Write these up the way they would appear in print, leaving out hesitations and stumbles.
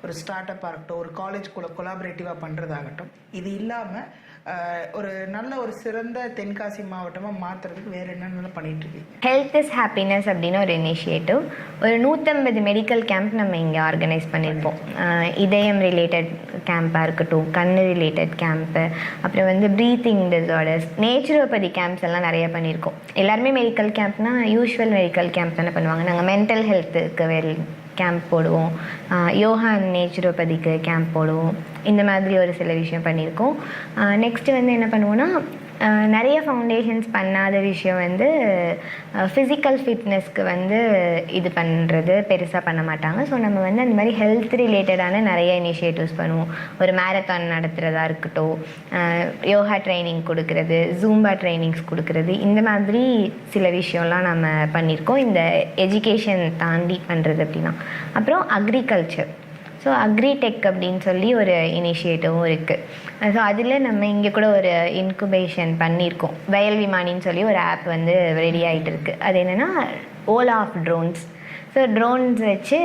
ஒரு ஸ்டார்ட் அப்பாக இருக்கட்டும், ஒரு காலேஜ் கூட கொலாபரேட்டிவாக பண்ணுறதாகட்டும், இது இல்லாமல் ஒரு நல்ல ஒரு சிறந்த தென்காசி மாவட்டமாக மாற்றுறதுக்கு வேறு என்னென்னலாம் பண்ணிகிட்ருக்கீங்க? ஹெல்த் இஸ் ஹாப்பினஸ் அப்படின்னு ஒரு இனிஷியேட்டிவ். ஒரு 150 மெடிக்கல் கேம்ப் நம்ம இங்கே ஆர்கனைஸ் பண்ணியிருப்போம். இதயம் ரிலேட்டட் கேம்ப்பாக இருக்கட்டும், கண்ணு ரிலேட்டட் கேம்ப்பு, அப்புறம் வந்து ப்ரீத்திங் டிஸார்டர்ஸ், நேச்சுரோபதி கேம்ப்ஸ் எல்லாம் நிறைய பண்ணியிருக்கோம். எல்லாருமே மெடிக்கல் கேம்ப்னால் யூஸ்வல் மெடிக்கல் கேம்ப் தானே பண்ணுவாங்க. நாங்கள் மென்டல் ஹெல்த்துக்கு கேம்ப் போடுவோம், யோகா அண்ட் நேச்சுரோபதிக்கு கேம்ப் போடுவோம். இந்த மாதிரி ஒரு சில விஷயம் பண்ணியிருக்கோம். நெக்ஸ்ட்டு வந்து என்ன பண்ணுவோன்னா, நிறைய ஃபவுண்டேஷன்ஸ் பண்ணாத விஷயம் வந்து ஃபிசிக்கல் ஃபிட்னஸ்க்கு வந்து இது பண்ணுறது பெருசாக பண்ண மாட்டாங்க. ஸோ நம்ம வந்து அந்த மாதிரி ஹெல்த் ரிலேட்டடான நிறைய இனிஷியேட்டிவ்ஸ் பண்ணுவோம். ஒரு மேரத்தான் நடத்துகிறதா இருக்கட்டும், யோகா ட்ரைனிங் கொடுக்கறது, ஜூம்பா ட்ரைனிங்ஸ் கொடுக்கறது, இந்த மாதிரி சில விஷயம்லாம் நம்ம பண்ணியிருக்கோம். இந்த எஜுகேஷன் தாண்டி பண்ணுறது அப்படின்னா. அப்புறம் அக்ரிகல்ச்சர், ஸோ அக்ரிடெக் அப்படின்னு சொல்லி ஒரு இனிஷியேட்டிவும் இருக்குது. ஸோ அதில் நம்ம இங்கே கூட ஒரு இன்குபேஷன் பண்ணியிருக்கோம். வயல் விமானின்னு சொல்லி ஒரு ஆப் வந்து ரெடி ஆகிட்டு இருக்குது. அது என்னென்னா Ola of drones. So drones வச்சு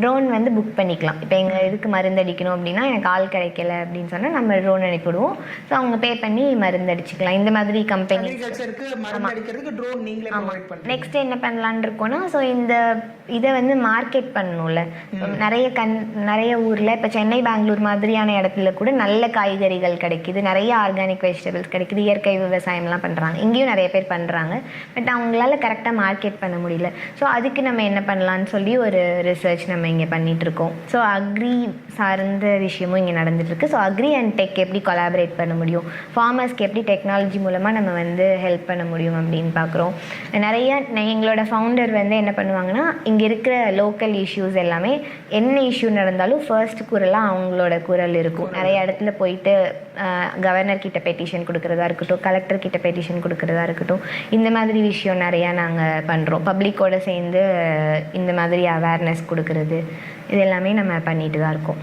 ட்ரோன் வந்து புக் பண்ணிக்கலாம். இப்போ எங்கள் இதுக்கு மருந்தடிக்கணும் அப்படின்னா எனக்கு ஆள் கிடைக்கல அப்படின்னு சொன்னால் நம்ம ட்ரோன் அனுப்பிவிடுவோம். ஸோ அவங்க பே பண்ணி மருந்தடிச்சிக்கலாம். இந்த மாதிரி கம்பெனி. நெக்ஸ்ட் என்ன பண்ணலான் இருக்கோன்னா, ஸோ இந்த இதை வந்து மார்க்கெட் பண்ணணும்ல. நிறைய ஊரில் இப்போ சென்னை, பெங்களூர் மாதிரியான இடத்துல கூட நல்ல காய்கறிகள் கிடைக்கிது, நிறைய ஆர்கானிக் வெஜிடபிள்ஸ் கிடைக்கிது, இயற்கை விவசாயம்லாம் பண்ணுறாங்க. இங்கேயும் நிறைய பேர் பண்ணுறாங்க. பட் அவங்களால கரெக்டாக மார்க்கெட் பண்ண முடியல. ஸோ அதுக்கு நம்ம என்ன பண்ணலான்னு சொல்லி ஒரு ரிசர்ச் நம்ம இங்கே பண்ணிகிட்ருக்கோம். ஸோ அக்ரி சார்ந்த விஷயமும் இங்கே நடந்துகிட்ருக்கு. ஸோ அக்ரி அண்ட் டெக் எப்படி கொலாபரேட் பண்ண முடியும், ஃபார்மர்ஸ்க்கு எப்படி டெக்னாலஜி மூலமாக நம்ம வந்து ஹெல்ப் பண்ண முடியும் அப்படின்னு பார்க்குறோம். நிறைய எங்களோட ஃபவுண்டர் வந்து என்ன பண்ணுவாங்கன்னா, இங்கே இருக்கிற லோக்கல் இஷ்யூஸ் எல்லாமே என்ன இஷ்யூ நடந்தாலும் ஃபர்ஸ்ட் குரலாக அவங்களோட குரல் இருக்கும். நிறைய இடத்துல போயிட்டு கவர்னர் கிட்ட பெட்டிஷன் கொடுக்குறதா இருக்கட்டும், கலெக்டர் கிட்ட பெட்டிஷன் கொடுக்குறதா இருக்கட்டும், இந்த மாதிரி விஷயம் நிறையா நாங்கள் பண்ணுறோம். பப்ளிக்கோடு சேர்ந்து இந்த மாதிரி அவேர்னஸ் கொடுக்கறது, இது எல்லாமே நம்ம பண்ணிட்டு தான் இருக்கோம்.